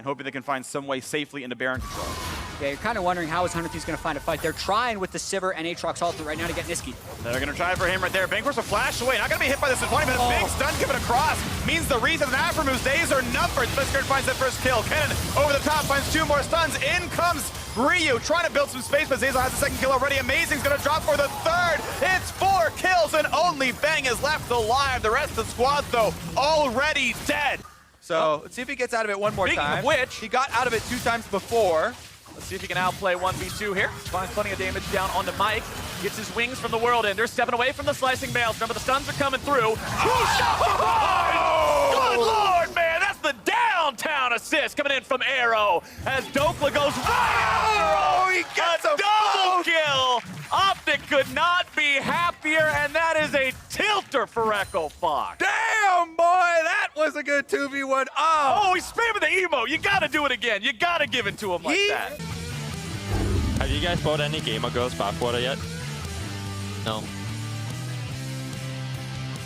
and hoping they can find some way safely into Baron control. Yeah, you're kind of wondering how is 100 Thieves going to find a fight. They're trying with the Sivir and Aatrox ultimate right now to get Niski. They're going to try for him right there. Banquer's a flash away. Not going to be hit by this in 20 minutes. Big stun given across. Means the Wreath and Aframu's days are numbered. Blitzcrank finds that first kill. Kennen over the top finds 2 more stuns. In comes Ryu trying to build some space, but Zeyzal has the second kill already. Amazing's going to drop for the third. It's 4 kills, and only Bang is left alive. The rest of the squad, though, already dead. So let's see if he gets out of it one more Speaking time. of which, he got out of it 2 times before. let's see if he can outplay 1v2 here. Finds plenty of damage down onto Mike. Gets his wings from the World Ender, stepping away from the slicing Maelstrom, but the stuns are coming through. 2 shots! Good lord, man! That's the downtown assist coming in from Arrow as Dokla goes right after him. He gets a a double kill! Optic could not be happier, and that is a tilter for Echo Fox. Damn, boy, that was a good 2v1. Oh, he's spamming the emote. You gotta do it again. You gotta give it to him like that. Have you guys bought any Gamer Girls bathwater yet? No.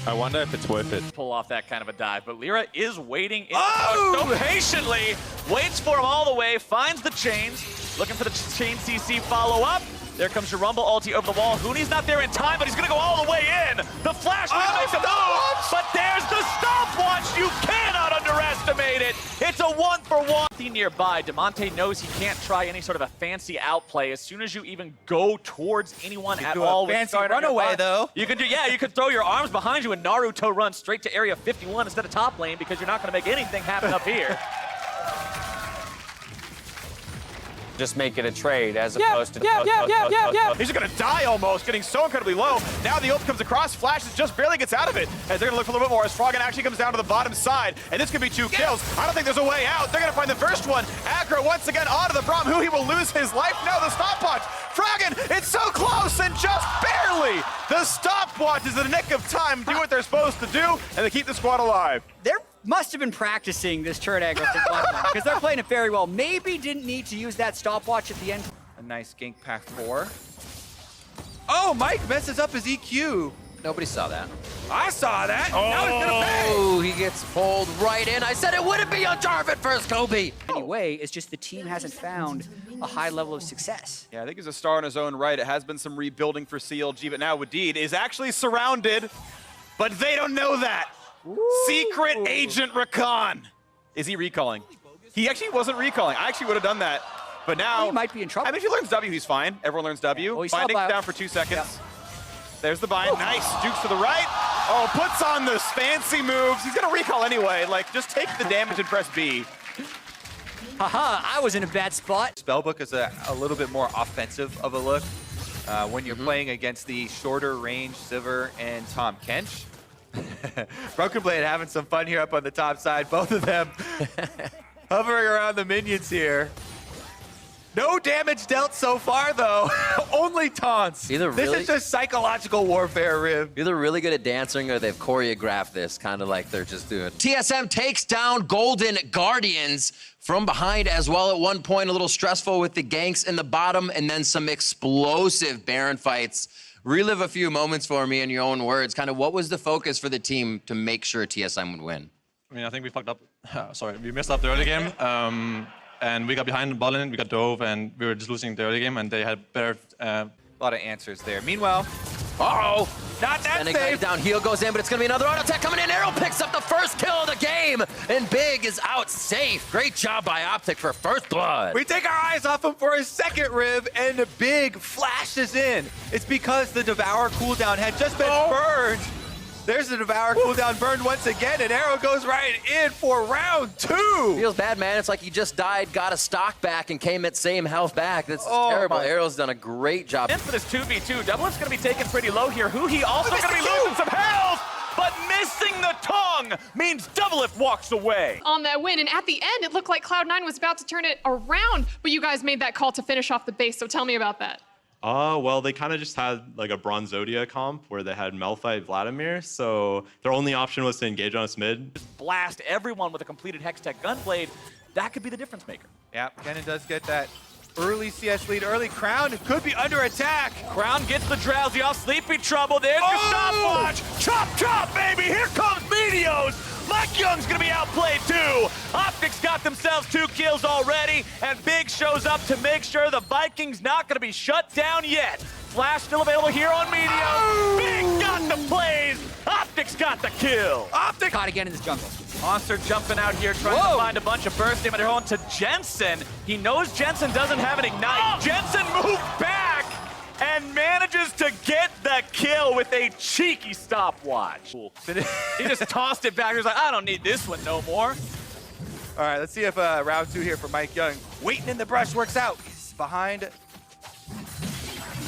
I wonder if it's worth it. Pull off that kind of a dive, but Lyra is waiting in Oh! so patiently, waits for him all the way, finds the chains, looking for the chain CC follow-up. There comes your Rumble ulti over the wall. Hoonie's not there in time, but he's gonna go all the way in. The flash makes a move, but there's the stopwatch. You cannot underestimate it. It's a 1-for-1. Nearby, Damonte knows he can't try any sort of a fancy outplay. As soon as you even go towards anyone at all, with fancy Starter runaway nearby, though. you can do, yeah, you could throw your arms behind you and Naruto run straight to area 51 instead of top lane because you're not gonna make anything happen up here. Just make it a trade as opposed to... He's just gonna die almost, getting so incredibly low. Now the ult comes across, Flashes just barely gets out of it. As they're gonna look for a little bit more as Froggen actually comes down to the bottom side. And this could be 2 kills. I don't think there's a way out. They're gonna find the first one. Aggro once again onto the Braum, who he will lose his life. No, the stopwatch. Froggen, it's so close and just barely. The stopwatch is in the nick of time, do what they're supposed to do, and they keep the squad alive. They must have been practicing this turret aggro because they're playing it very well. Maybe didn't need to use that stopwatch at the end. A nice gank pack 4. Oh, Mike messes up his EQ. Nobody saw that. I saw that. Now he's gonna pay. Oh, he gets pulled right in. I said it wouldn't be on Jarvan first, Kobe. Anyway, it's just the team hasn't found a high level of success. Yeah, I think he's a star in his own right. It has been some rebuilding for CLG, but now Wadid is actually surrounded, but they don't know that. Secret Agent Rakan. Is he recalling? He actually wasn't recalling. I actually would have done that. But now... He might be in trouble. I mean, if he learns W, he's fine. Everyone learns W. Oh, he saw Binding's bio. down for 2 seconds. There's the bind. Nice. Jukes to the right. Oh, puts on those fancy moves. He's going to recall anyway. Like, just take the damage and press B. Haha, I was in a bad spot. Spellbook is a little bit more offensive of a look when you're playing against the shorter range Sivir and Tahm Kench. Broken Blade having some fun here up on the top side. Both of them hovering around the minions here. No damage dealt so far, though. Only taunts. Either This really- is just psychological warfare, Rib. Either really good at dancing or they've choreographed this, kind of like they're just doing. TSM takes down Golden Guardians from behind as well at one point. A little stressful with the ganks in the bottom and then some explosive Baron fights. Relive a few moments for me in your own words. Kind of what was the focus for the team to make sure TSM would win? I mean, I think we fucked up. Sorry, we messed up the early game. And we got behind the ball lane, we got dove, and we were just losing the early game, and they had better... A lot of answers there. Meanwhile, Uh-oh! not that And it safe. down, heel goes in, but it's gonna be another auto attack coming in. Arrow picks up the first kill of the game, and Big is out safe. Great job by Optic for first blood. We take our eyes off him for a second, Rib, and the Big flashes in. It's because the Devour cooldown had just been burned. There's the Devour cooldown burned once again, and Arrow goes right in for round 2. Feels bad, man. It's like he just died, got a stock back, and came at same health back. This is Oh, terrible. my. Arrow's done a great job. In for this 2v2, Doublet's going to be taken pretty low here. He also Missed going to the be Q. losing some health, but missing the tongue means Doublelift walks away. On that win, and at the end, it looked like Cloud9 was about to turn it around, but you guys made that call to finish off the base, so tell me about that. Well, they kind of just had like a Bronze Zodia comp where they had Malphite Vladimir, so their only option was to engage on us mid. Just blast everyone with a completed Hextech Gunblade. That could be the difference maker. Yeah, Kennen does get that early CS lead, early Crown. It could be under attack. Crown gets the Drowsy off Sleepy Trouble. There's your stopwatch. Chop, chop, baby. Here comes Meteos. Mike Young's going to be outplayed too. Optic Optics got themselves 2 kills already, and Big shows up to make sure the Vikings not gonna be shut down yet. Flash still available here on Meteor. Big got the plays. Optics got the kill. Optic caught again in this jungle. Monster jumping out here, trying to find a bunch of burst damage on to Jensen. He knows Jensen doesn't have an ignite. Jensen moved back and manages to get the kill with a cheeky stopwatch. He just tossed it back. He was like, I don't need this one no more. All right, let's see if round 2 here for Mike Young. Waiting in the brush works out. He's behind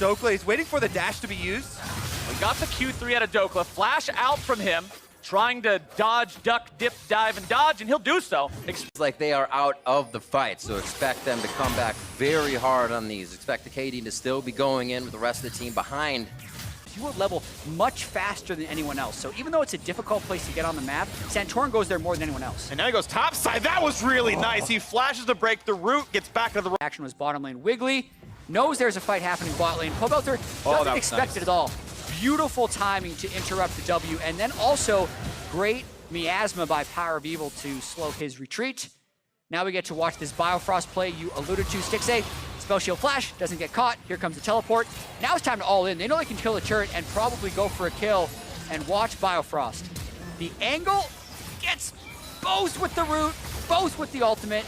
Dokla. He's waiting for the dash to be used. We got the Q3 out of Dokla. Flash out from him, trying to dodge, duck, dip, dive, and dodge, and he'll do so. It's like they are out of the fight, so expect them to come back very hard on these. Expect the KD to still be going in with the rest of the team behind. You will level much faster than anyone else. So even though it's a difficult place to get on the map, Santorin goes there more than anyone else. And now he goes topside. That was really nice. He flashes to break the root, gets back to the Action was bottom lane. Wiggly knows there's a fight happening bot lane. Pobelter doesn't expect it at all. Beautiful timing to interrupt the W, and then also great miasma by Power of Evil to slow his retreat. Now we get to watch this Biofrost play you alluded to. Stixxay, spell shield flash, doesn't get caught. Here comes the teleport. Now it's time to all in. They know they can kill the turret and probably go for a kill, and watch Biofrost. The angle gets both with the root, both with the ultimate.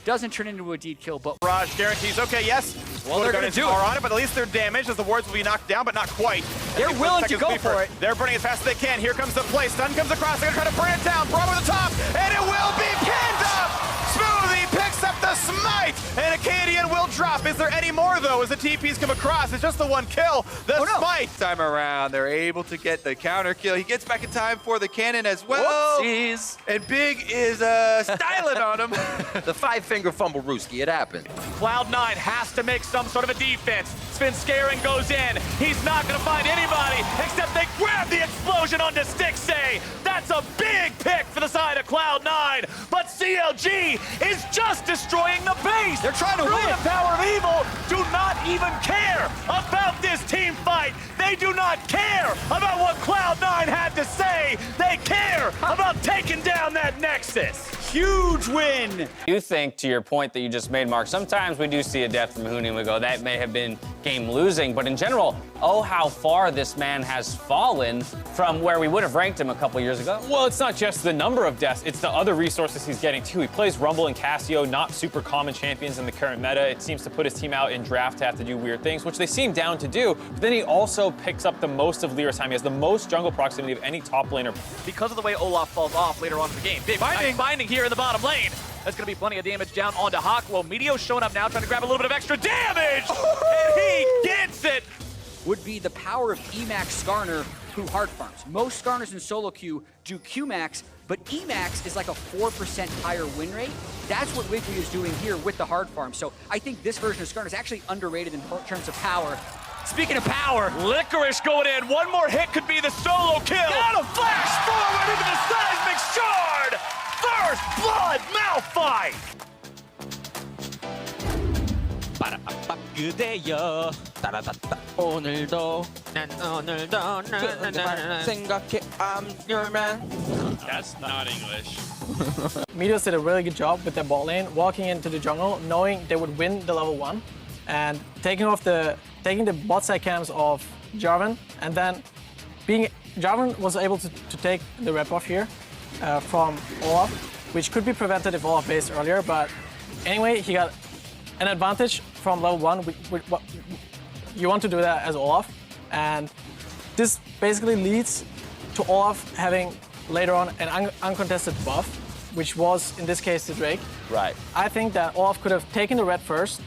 Doesn't turn into a deed kill, but Raj guarantees, okay, yes. Well, they're gonna do it. On it, but at least they're damaged as the wards will be knocked down, but not quite. They're willing to go for it. They're burning as fast as they can. Here comes the play. Stun comes across. They're gonna try to burn it down. Bravo to the top, and it will be pinned up. Smoothie picks up the smite, and Acadian will drop. Is there any more, though, as the TPs come across? It's just the 1 kill. The smite. Time around, they're able to get the counter kill. He gets back in time for the cannon as well. Whoopsies. And Big is styling on him. The 5-finger fumble Rooski, it happened. Cloud9 has to make some sort of a defense. Spin Scaring goes in. He's not going to find anybody except they grab the explosion onto Stixxay. That's a big pick for the side of Cloud9. But CLG is just destroying the base. They're trying to win. The Power of Evil do not even care about this team fight. They do not care about what Cloud9 had to say. They care about taking down that Nexus. huge win. You think, to your point that you just made, Mark, sometimes we do see a death from Huni and we go, that may have been game losing, but in general, oh, how far this man has fallen from where we would have ranked him a couple years ago. Well, it's not just the number of deaths, it's the other resources he's getting too. He plays Rumble and Cassio, not super common champions in the current meta. It seems to put his team out in draft to have to do weird things, which they seem down to do, but then he also picks up the most of Lyra's time. He has the most jungle proximity of any top laner. Because of the way Olaf falls off later on in the game. Big binding here in the bottom lane. That's going to be plenty of damage down onto Hawkwell. Meteo's showing up now, trying to grab a little bit of extra damage, and he gets it. Would be the power of Emax Skarner who hard farms. Most Skarners in solo queue do Qmax, but Emax is like a 4% higher win rate. That's what Wiggly is doing here with the hard farm. So I think this version of Skarner is actually underrated in terms of power. Speaking of power, Licorice going in. One more hit could be the solo kill. Got him! Flash forward into the seismic shard. First blood, Malphite. 그대여 따라따따 오늘도 난 오늘도 생각해 I'm your man. That's not English. Meteos did a really good job with their bot lane, walking into the jungle, knowing they would win the level 1, and taking the bot side camps of Jarvan, and then Jarvan was able to take the red buff here from Olaf, which could be prevented if Olaf based earlier, but anyway, he got an advantage from level 1. You want to do that as Olaf, and this basically leads to Olaf having later on an uncontested buff, which was in this case the Drake. Right. I think that Olaf could have taken the red first,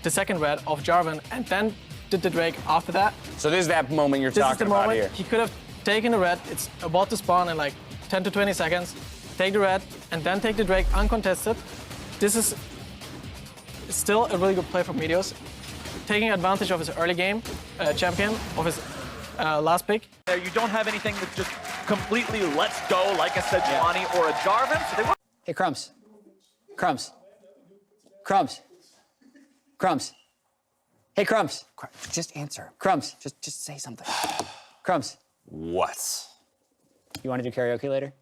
the second red of Jarvan, and then did the Drake after that. So this is that moment you're talking about here. He could have taken the red. It's about to spawn in like 10 to 20 seconds. Take the red and then take the Drake uncontested. This is still a really good play from Meteos, taking advantage of his early game champion, of his last pick. You don't have anything that just completely lets go, like a Sejuani or a Jarvan. So they hey, Crumbs. Crumbs. Crumbs. Crumbs. Hey, Crumbs. Just answer. Crumbs. Just say something. Crumbs. What? You want to do karaoke later?